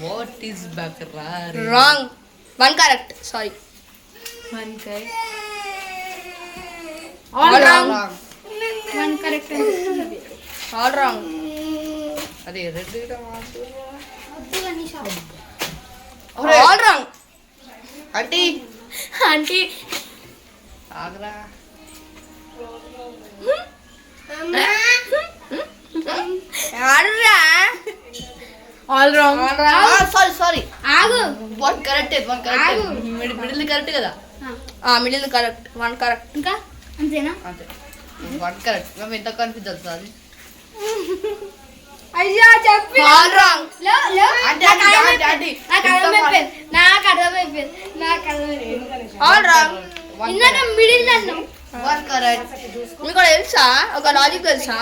What is బకరార్? Wrong. 1 correct. Sorry. 1 correct. All wrong. 1 correct. All wrong. అదే red all wrong. అంటే ఆంటీ ఆగ్రా ఆడురా. All wrong. సారీ ఆగు. 1 కరెక్ట్. 1 కరెక్ట్. మిడిల్ కరెక్ట్ కదా? Middle correct. 1 కరెక్ట్. ఇంకా అంతేనా? అంతే 1 కరెక్ట్. మేము ఎంత కన్ఫ్యూజ్ అవుతుంది? అయ్యా చెప్పి. All wrong. All wrong. ఇందాక మిడిల్ అన్నావు. 1 కరెక్ట్. మీకు తెలుసా ఒక లాజిక్ తెలుసా?